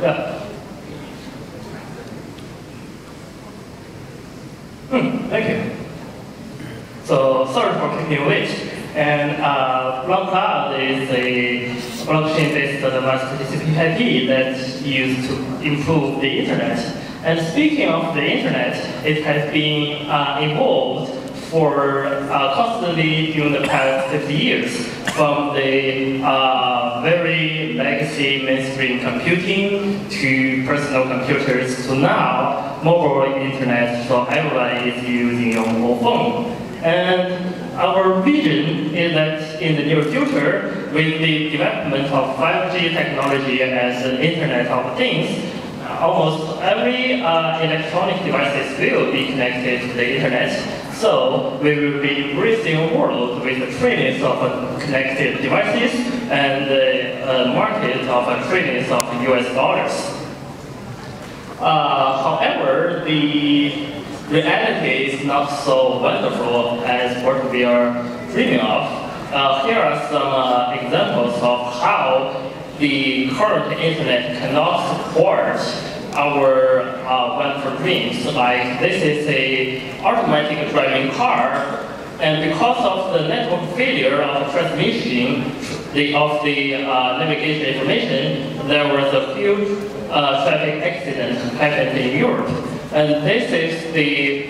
Yeah. Thank you. So sorry for keeping you late. And Blockcloud is a blockchain-based advanced TCP IP that's used to improve the internet. And speaking of the internet, it has been evolved for constantly during the past 50 years, from the very legacy mainstream computing to personal computers to now mobile internet, so everybody is using a mobile phone. And our vision is that in the near future, with the development of 5G technology as the Internet of Things, almost every electronic devices will be connected to the internet. So we will be embracing a world with trillions of connected devices and a market of trillions of US dollars. However, the reality is not so wonderful as what we are dreaming of. Here are some examples of how the current internet cannot support our wonderful dreams. Like this is a automatic driving car, and because of the network failure of transmission of the navigation information, there was a huge traffic accident happened in Europe. And this is the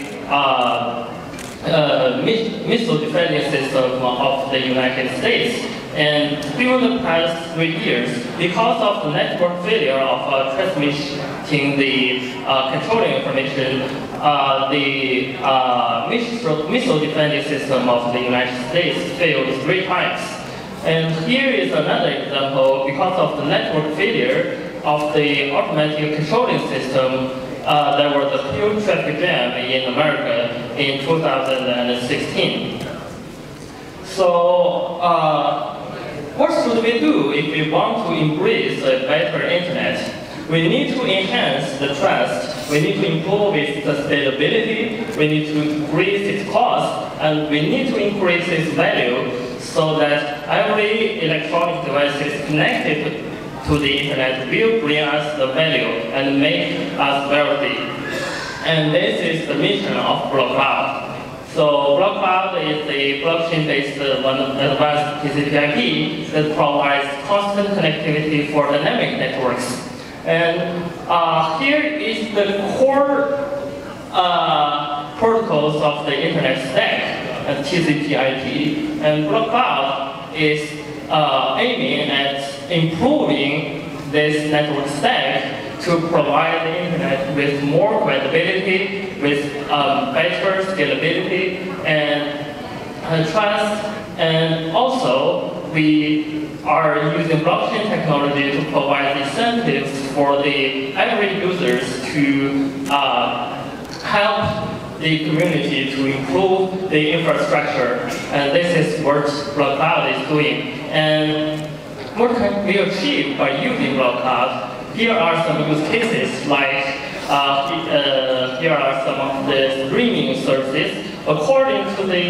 missile defending system of the United States. And during the past 3 years, because of the network failure of transmitting the controlling information, the missile defending system of the United States failed 3 times. And here is another example. Because of the network failure of the automatic controlling system, there was a huge traffic jam in America in 2016. So, what should we do if we want to embrace a better internet? We need to enhance the trust, we need to improve its sustainability, we need to increase its cost, and we need to increase its value so that every electronic device is connected to the internet will bring us the value and make us wealthy. And this is the mission of Blockcloud. So Blockcloud is a blockchain-based advanced TCP/IP that provides constant connectivity for dynamic networks. And here is the core protocols of the internet stack, TCP/IP. And Blockcloud is aiming at improving this network stack to provide the internet with more credibility, with better scalability and trust. And also, we are using blockchain technology to provide incentives for the every users to help the community to improve the infrastructure. And this is what Blockcloud is doing. And what can we achieve by using Blockcloud? Here are some use cases, like here are some of the streaming services. According to the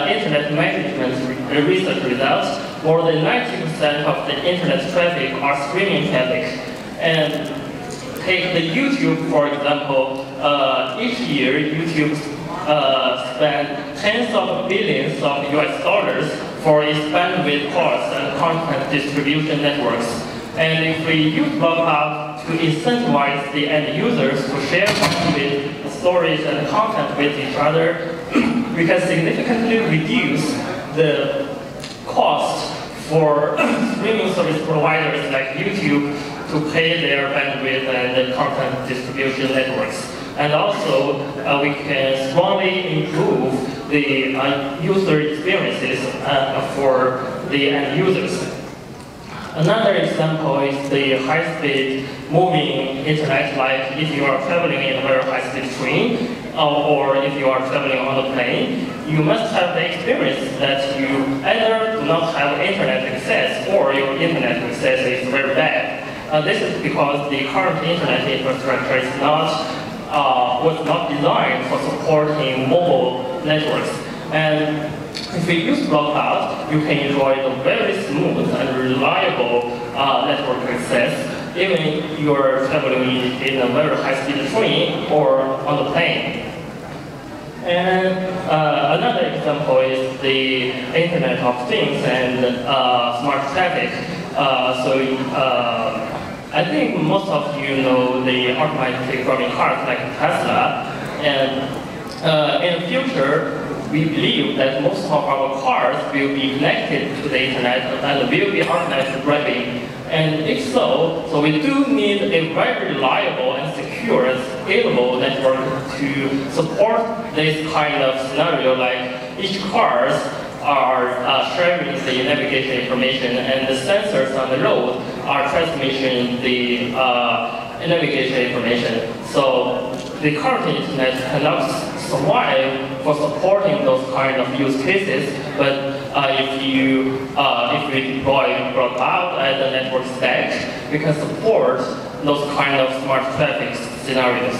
Internet Management research results, more than 90% of the internet traffic are streaming traffic. And take the YouTube, for example. Each year, YouTube spends tens of billions of US dollars for its bandwidth costs and content distribution networks. And if we use Blockcloud to incentivize the end users to share bandwidth, storage, and content with each other, we can significantly reduce the cost for streaming service providers like YouTube to pay their bandwidth and content distribution networks. And also, we can strongly improve the user experiences for the end users. Another example is the high-speed moving internet, like if you are traveling in a very high-speed train, or if you are traveling on a plane, you must have the experience that you either do not have internet access or your internet access is very bad. This is because the current internet infrastructure is was not designed for supporting mobile networks. And if we use Blockcloud, you can enjoy the very smooth and reliable network access. even you're traveling in a very high-speed train or on the plane. And another example is the Internet of Things and smart traffic. I think most of you know the automatic driving cars like Tesla. And in the future, we believe that most of our cars will be connected to the Internet and will be automatic driving. And if so, we do need a very reliable and secure and scalable network to support this kind of scenario, like each cars are sharing the navigation information and the sensors on the road are transmitting the navigation information. So the current Internet cannot survive for supporting those kind of use cases, but if we deploy Blockcloud as a network stack, we can support those kind of smart traffic scenarios.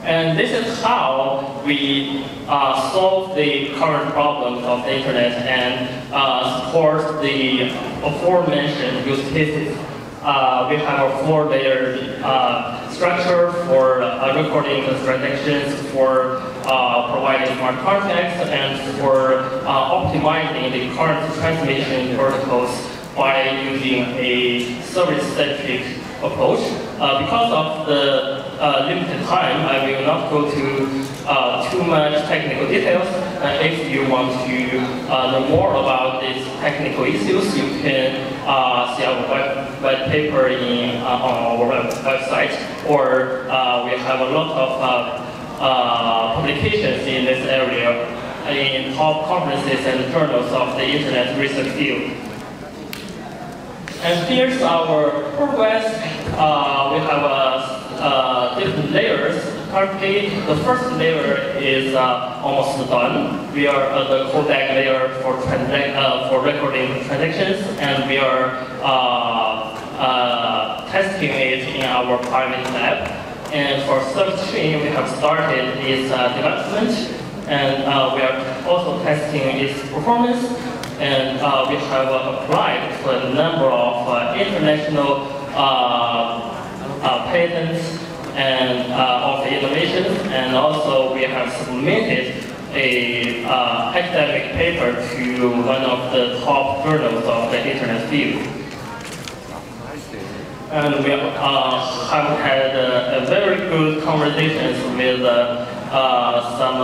And this is how we solve the current problems of the Internet and support the aforementioned use cases. We have a 4-layer structure for recording the transactions, for providing smart contracts, and for optimizing the current transmission protocols by using a service-centric approach. Because of the limited time, I will not go to too much technical details. If you want to know more about these technical issues, you can see our white paper on our website, or we have a lot of publications in this area in top conferences and journals of the Internet research field. And here's our progress. We have different layers. Currently, the first layer is almost done. We are at the codec layer for recording transactions, and we are testing it in our private lab. And for service stream, we have started its development, and we are also testing its performance. And we have applied to a number of international patents and of the innovations, and also we have submitted a academic paper to one of the top journals of the Internet field. And we have had a very good conversations with some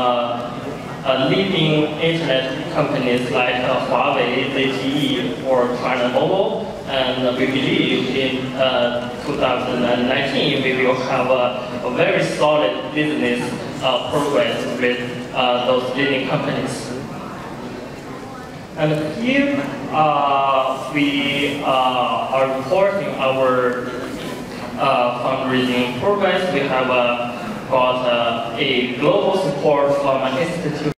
leading Internet companies like Huawei, ZTE, or China Mobile, and we believe in 2019 we will have a very solid business progress with those leading companies. And here we are reporting our fundraising progress. We have got a global support from an institute